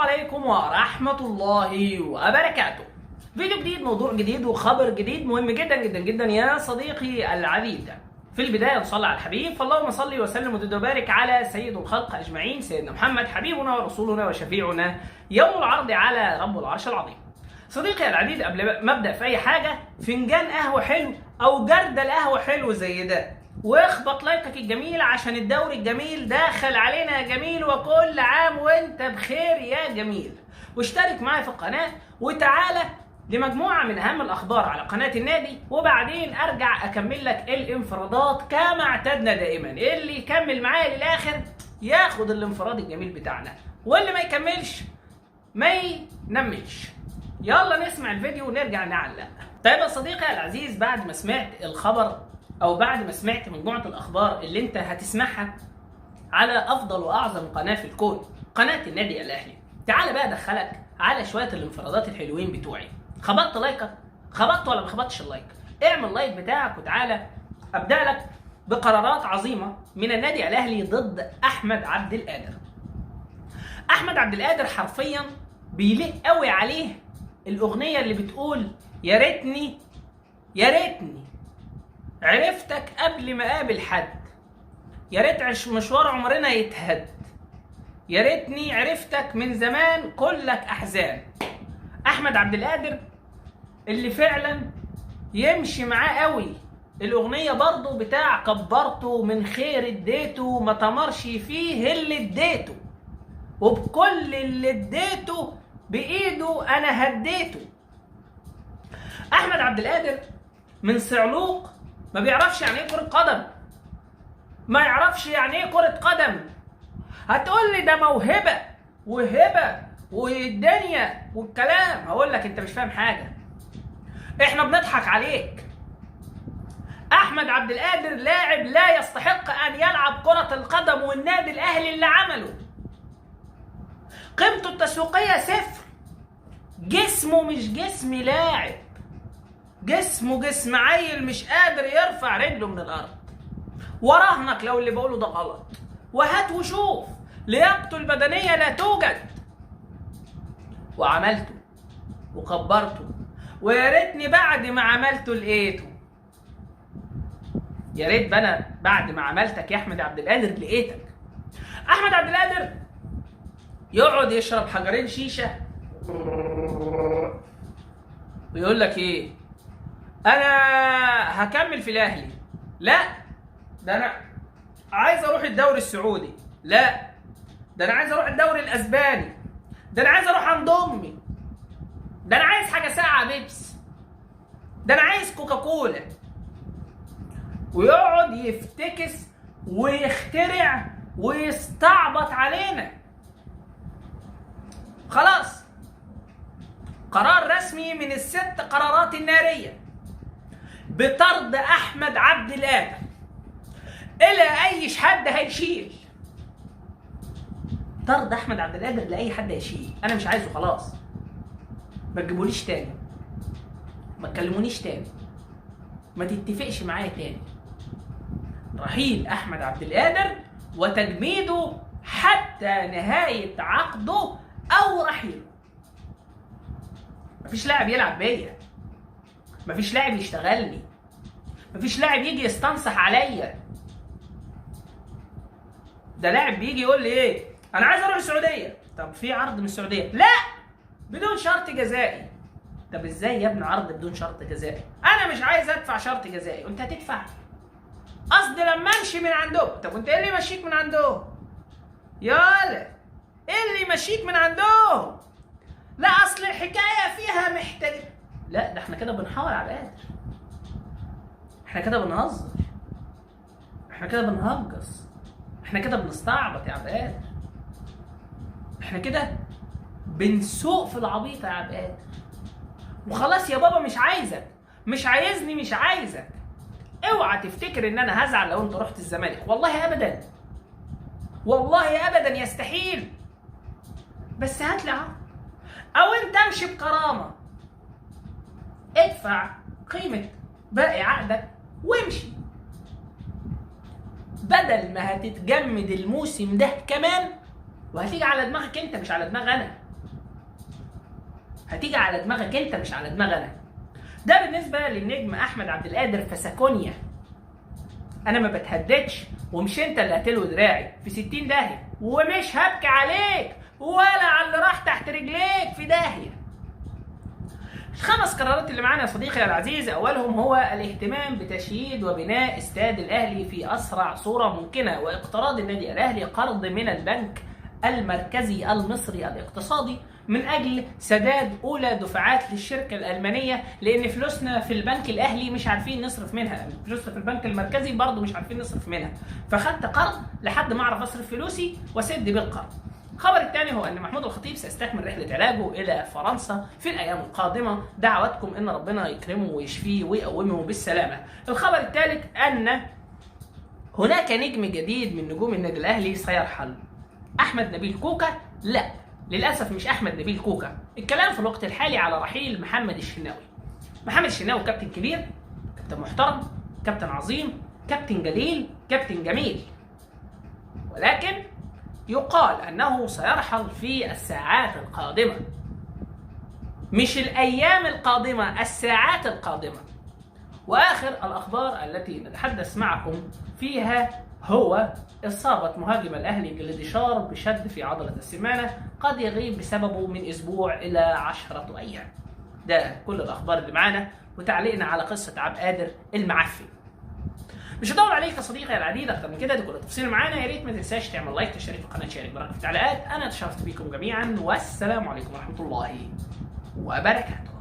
عليكم ورحمة الله وبركاته. فيديو جديد، موضوع جديد، وخبر جديد مهم جدا جدا جدا يا صديقي العزيز. في البداية نصلي على الحبيب، فاللهم صل وسلم وزد وبارك على سيد الخلق أجمعين، سيدنا محمد حبيبنا ورسولنا وشفيعنا يوم العرض على رب العرش العظيم. صديقي العزيز، قبل ما ابدا في اي حاجه، فنجان قهوه حلو او جردل قهوه حلو زي ده، واخبط لايكك الجميل عشان الدوري الجميل داخل علينا يا جميل، وكل عام وانت بخير يا جميل. واشترك معايا في القناه، وتعالى لمجموعه من اهم الاخبار على قناه النادي، وبعدين ارجع اكمل لك الانفرادات كما اعتدنا دائما. اللي يكمل معايا للاخر ياخد الانفراد الجميل بتاعنا، واللي ما يكملش ما ينملش. يلا نسمع الفيديو ونرجع نعلق. طيب يا صديقي العزيز، بعد ما سمعت الخبر او بعد ما سمعت مجموعة الاخبار اللي انت هتسمعها على افضل واعظم قناة في الكون، قناة النادي الاهلي، تعال بقى ادخلك على شوية الانفرادات الحلوين بتوعي. خبطت لايكك؟ خبطت ولا ما خبطتش اللايك؟ اعمل لايك بتاعك وتعالى ابدأ لك بقرارات عظيمة من النادي الاهلي ضد احمد عبد القادر. احمد عبد القادر حرفيا بيليق قوي عليه الأغنية اللي بتقول يا ريتني عرفتك قبل ما قابل حد، يا ريت مشوار عمرنا يتهد، يا ريتني عرفتك من زمان كلك أحزان. أحمد عبد القادر اللي فعلا يمشي معاه قوي الأغنية برضو بتاع كبرته من خير اديته ما تمرش فيه اللي اديته، وبكل اللي اديته بإيده أنا هديته. أحمد عبد القادر من صعلوق ما بيعرفش يعني إيه كرة قدم، ما يعرفش يعني إيه كرة قدم. هتقول لي ده موهبة وهبة والدنيا والكلام، هقول لك أنت مش فاهم حاجة، إحنا بنضحك عليك. أحمد عبد القادر لاعب لا يستحق أن يلعب كرة القدم، والنادي الأهلي اللي عمله قيمته التسويقية صفر. جسمه مش جسم لاعب، جسمه جسم عيل مش قادر يرفع رجله من الارض. وراهنك لو اللي بقوله ده غلط، وهات وشوف، لياقته البدنية لا توجد. وعملته وكبرته، ويا ريتني بعد ما عملته لقيته. يا ريت انا بعد ما عملتك يا احمد عبد القادر لقيتك. احمد عبد القادر يقعد يشرب حجرين شيشه ويقول لك ايه، انا هكمل في الاهلي، لا ده انا عايز اروح الدوري السعودي، لا ده انا عايز اروح الدوري الاسباني، ده انا عايز اروح عند امي، ده انا عايز حاجه ساقعه بيبس، ده انا عايز كوكاكولا. ويقعد يفتكس ويخترع ويستعبط علينا. خلاص قرار رسمي من ال6 قرارات النارية بطرد أحمد عبد القادر. إلى أي حد هيشيل طرد أحمد عبد القادر، لأي حد هيشيل. أنا مش عايزه خلاص، ما تجيبوليش تاني، ما تكلمونيش تاني، ما تتفقش معايا تاني. رحيل أحمد عبد القادر وتجميده حتى نهاية عقده أو رحيله. مفيش لاعب يلعب بيا، مفيش لاعب يشتغلني، مفيش لاعب يجي يستنصح عليا. ده لاعب بيجي يقول لي ايه، انا عايز اروح السعوديه. طب في عرض من السعوديه؟ لا بدون شرط جزائي. طب ازاي يا ابني عرض بدون شرط جزائي؟ انا مش عايز ادفع شرط جزائي، وانت هتدفع. قصدي لما امشي من عندهم. طب وانت ايه اللي يمشيك من عندهم؟ يالا ايه اللي يمشيك من عندهم؟ لا اصل الحكايه فيها محتاج. لا ده احنا كده بنحاور على القادر، احنا كده بنهزر، احنا كده بنهجص، احنا كده بنستعبط يا عبد القادر، احنا كده بنسوق في العبيط يا عبد القادر. وخلاص يا بابا مش عايزك، مش عايزني، مش عايزك. اوعى تفتكر ان انا هزعل لو انت رحت الزمالك، والله ابدا، والله ابدا، يستحيل. بس هات لي عرض، او انت امشي بكرامه، ادفع قيمه باقي عقدك وامشي، بدل ما هتتجمد الموسم ده كمان وهتيجي على دماغك انت مش على دماغ انا. هتيجي على دماغك انت مش على دماغ انا. ده بالنسبه للنجم احمد عبد القادر فسكونيا. انا ما بتهددش، ومش انت اللي هتلوي دراعي في 60 داهيه، ومش هبكي عليك ولا على اللي راح تحت رجليك في داهيه. الخمس قرارات اللي معانا يا صديقي العزيز، اولهم هو الاهتمام بتشييد وبناء استاد الاهلي في اسرع صوره ممكنه، واقتراض النادي الاهلي قرض من البنك المركزي المصري الاقتصادي من اجل سداد اولى دفعات للشركه الالمانيه، لان فلوسنا في البنك الاهلي مش عارفين نصرف منها، فلوسنا في البنك المركزي برضه مش عارفين نصرف منها، فخدت قرض لحد ما اعرف اصرف فلوسي واسد بالقرض. الخبر الثاني هو ان محمود الخطيب سيستكمل رحله علاجه الى فرنسا في الايام القادمه، دعواتكم ان ربنا يكرمه ويشفيه ويقومه بالسلامه. الخبر الثالث ان هناك نجم جديد من نجوم النادي الاهلي سيرحل. احمد نبيل كوكا؟ لا، للاسف مش احمد نبيل كوكا. الكلام في الوقت الحالي على رحيل محمد الشناوي. محمد الشناوي كابتن كبير، كابتن محترم، كابتن عظيم، كابتن جليل، كابتن جميل، ولكن يقال أنه سيرحل في الساعات القادمة، مش الأيام القادمة، الساعات القادمة. وآخر الأخبار التي نتحدث معكم فيها هو إصابة مهاجم الأهلي جلديشار بشد في عضلة السمانة، قد يغيب بسببه من أسبوع إلى 10 أيام. ده كل الأخبار اللي معانا، وتعليقنا على قصة عبد القادر المعفن. مش هطول عليك يا صديقي العديد اكتر من كده، دي كل التفاصيل معانا. يا ريت ما تنساش تعمل لايك، تشترك في القناه، تشارك براحتك في التعليقات. انا اتشرفت بيكم جميعا، والسلام عليكم ورحمه الله وبركاته.